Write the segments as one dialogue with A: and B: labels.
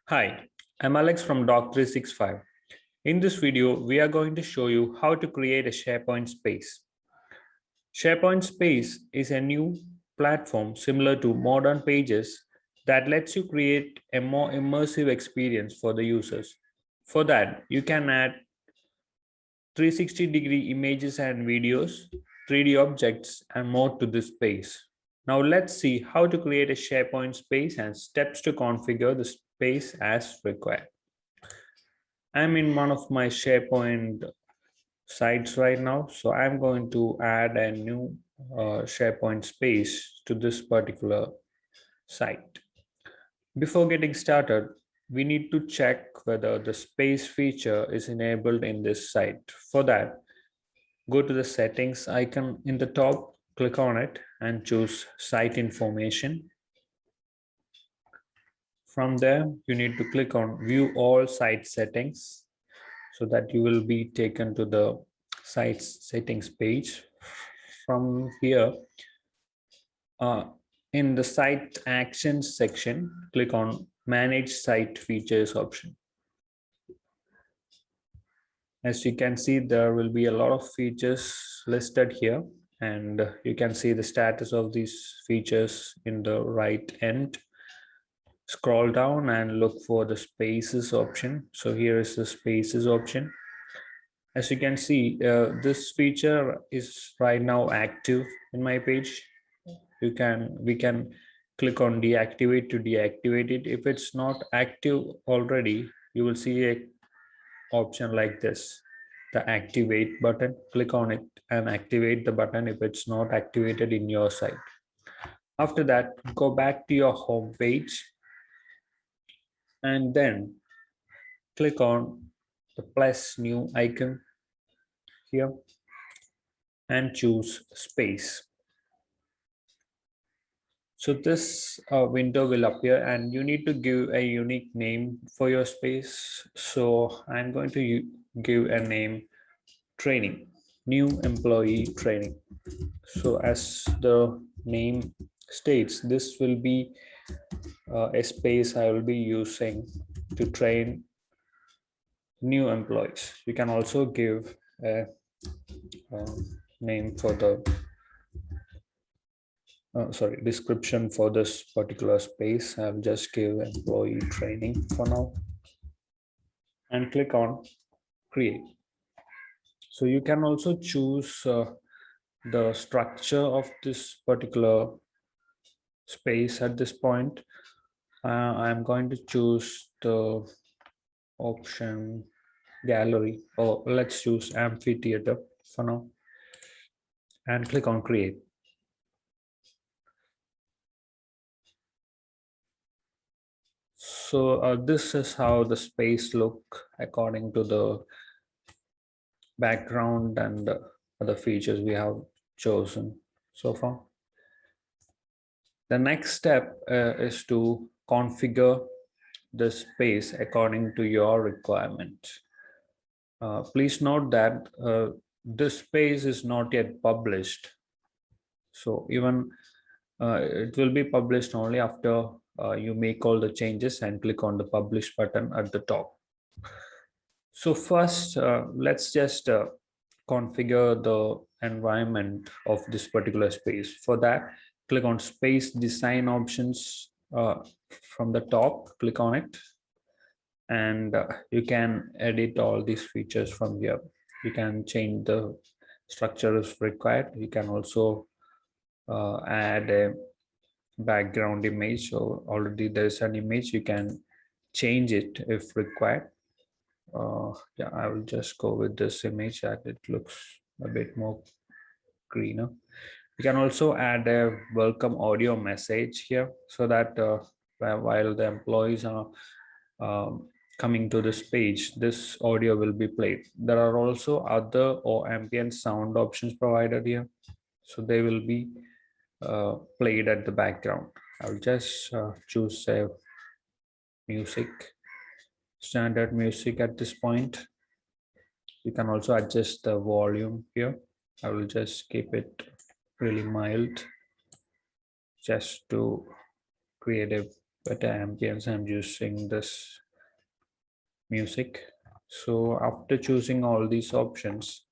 A: Hi, I'm Alex from Doc365. In this video, we are going to show you how to create a SharePoint space. SharePoint Space is a new platform similar to modern pages that lets you create a more immersive experience for the users. For that, you can add 360-degree images and videos, 3D objects, and more to this space. Now let's see how to create a SharePoint space and steps to configure the space as required. I'm in one of my SharePoint sites right now, so I'm going to add a new SharePoint space to this particular site. Before getting started, we need to check whether the space feature is enabled in this site. For that, go to the settings icon in the top, click on it and choose site information. From there, you need to click on view all site settings so that you will be taken to the site settings page. From here, in the site actions section, click on manage site features option. As you can see, there will be a lot of features listed here, and you can see the status of these features in the right end. Scroll down and look for the spaces option. So here is the spaces option. As you can see, this feature is right now active in my page. We can click on deactivate to deactivate it. If it's not active already, you will see a option like this, the activate button. Click on it and activate the button if it's not activated in your site. After that, go back to your home page and then click on the plus new icon here and choose space. So this window will appear and you need to give a unique name for your space. So I'm going to give a name training, new employee training. So as the name states, this will be a space I will be using to train new employees. You can also give a name for the description for this particular space. I'll just give employee training for now and click on create. So you can also choose the structure of this particular space at this point. I'm going to choose the option gallery, or let's choose amphitheater for now and click on create. So this is how the space look according to the background and other features we have chosen so far. The next step is to configure the space according to your requirement. Please note that this space is not yet published. So even it will be published only after you make all the changes and click on the publish button at the top. So first, let's just configure the environment of this particular space. For that, click on space design options from the top, click on it, and you can edit all these features from here. You can change the structure if required. You can also add a background image. So already there's an image, you can change it if required. Yeah, I will just go with this image that it looks a bit more greener. You can also add a welcome audio message here so that while the employees are coming to this page, this audio will be played. There are also other or ambient sound options provided here, so they will be played at the background. I'll just choose a music, standard music at this point. You can also adjust the volume here. I will just keep it really mild. just to create a better ambience, I'm using this music. So after choosing all these options,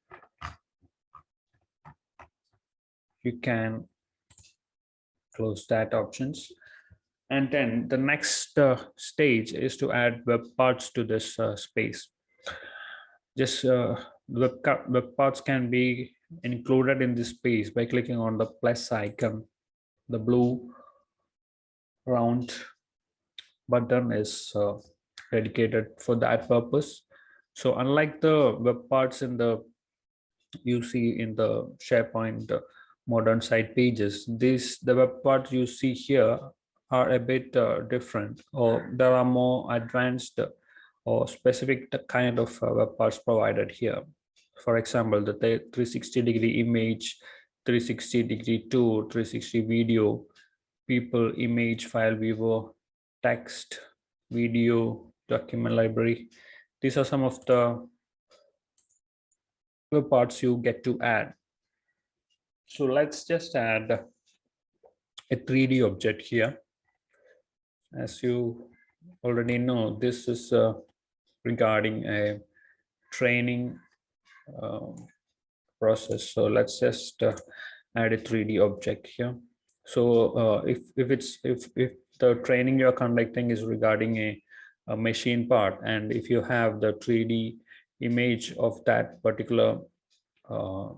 A: you can close that options. And then the next stage is to add web parts to this space. Just web parts can be included in this space by clicking on the plus icon. The blue round button is dedicated for that purpose. So unlike the web parts in the you see in the SharePoint modern site pages, these the web parts you see here are a bit different, or there are more advanced or specific kind of web parts provided here. For example, the 360-degree image, 360-degree tour, 360 video, people, image, file viewer, text, video, document library. These are some of the parts you get to add. So let's just add a 3D object here. As you already know, this is regarding a training process. So let's just add a 3D object here. So if the training you're conducting is regarding a machine part, and if you have the 3D image of that particular uh,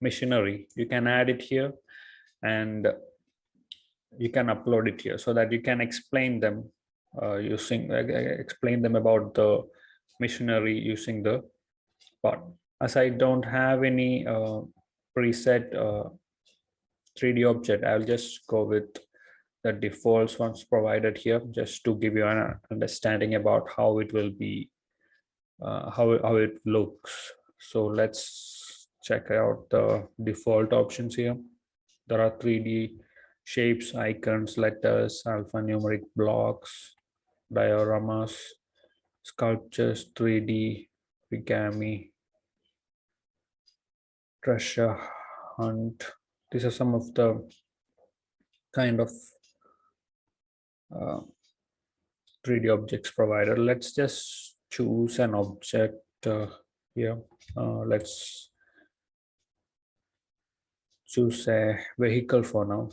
A: machinery, you can add it here and you can upload it here so that you can explain them explain them about the machinery using the part. As I don't have any preset 3D object, I'll just go with the defaults ones provided here, just to give you an understanding about how it will be, how it looks. So let's check out the default options here. There are 3D shapes, icons, letters, alphanumeric blocks, dioramas, sculptures, 3D, origami, treasure hunt. These are some of the kind of 3D objects provided. Let's just choose an object here. Let's choose a vehicle for now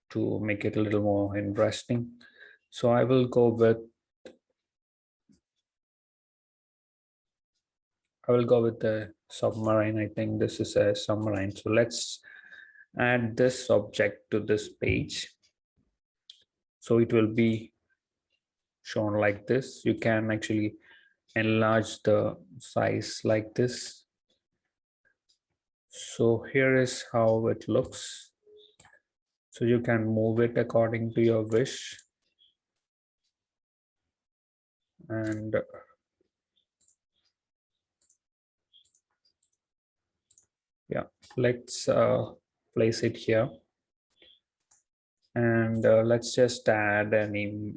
A: to make it a little more interesting. So I will go with the submarine. I think this is a submarine. So let's add this object to this page. So it will be shown like this. You can actually enlarge the size like this. So here is how it looks. So you can move it according to your wish. And yeah, let's place it here. And let's just add an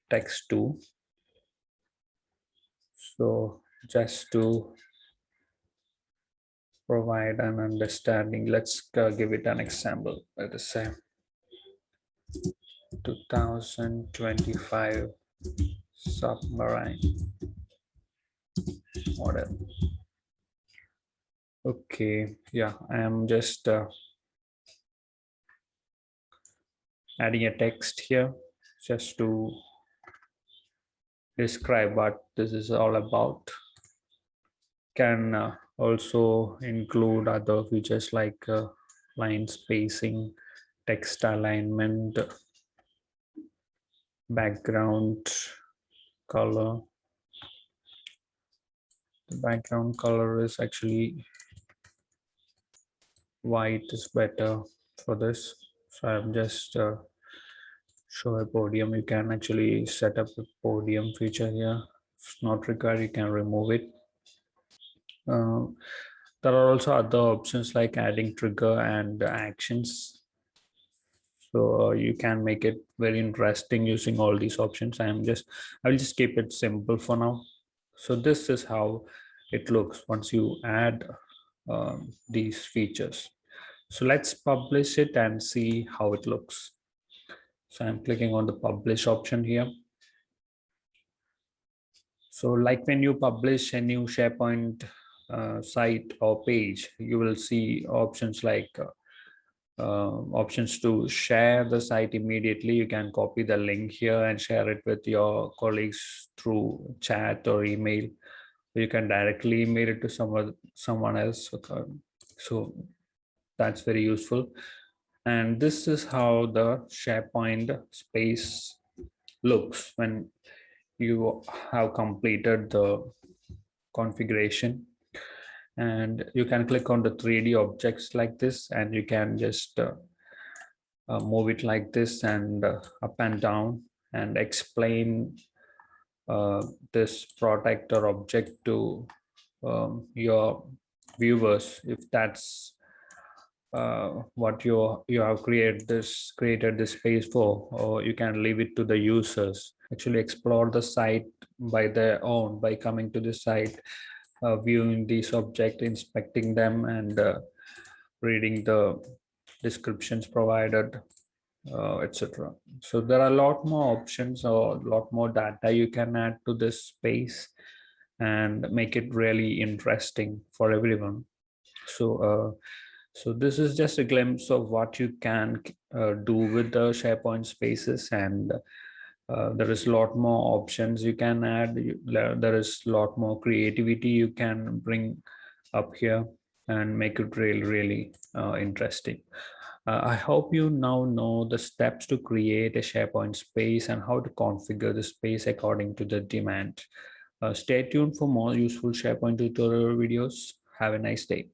A: text too. So just to provide an understanding, let's give it an example. Let us say 2025 submarine model. Okay, yeah, I am just adding a text here just to describe what this is all about. Can also include other features like line spacing, text alignment, background color. The background color is actually white is better for this. So I'm just show a podium. You can actually set up a podium feature here. If it's not required, you can remove it. There are also other options like adding trigger and actions. So you can make it very interesting using all these options. I will just keep it simple for now. So this is how it looks once you add these features. So let's publish it and see how it looks. So I'm clicking on the publish option here. So like when you publish a new SharePoint site or page, you will see options like options to share the site immediately. You can copy the link here and share it with your colleagues through chat or email. You can directly email it to someone else. So that's very useful. And this is how the SharePoint space looks when you have completed the configuration. And you can click on the 3D objects like this, and you can just move it like this and up and down, and explain this product or object to your viewers if that's what you have created this space for, or you can leave it to the users actually explore the site by their own, by coming to the site, viewing these objects, inspecting them, and reading the descriptions provided, etc. So there are a lot more options or a lot more data you can add to this space and make it really interesting for everyone. So this is just a glimpse of what you can do with the SharePoint spaces, and there is a lot more options you can add. There is a lot more creativity you can bring up here and make it really, really interesting. I hope you now know the steps to create a SharePoint space and how to configure the space according to the demand. Stay tuned for more useful SharePoint tutorial videos. Have a nice day.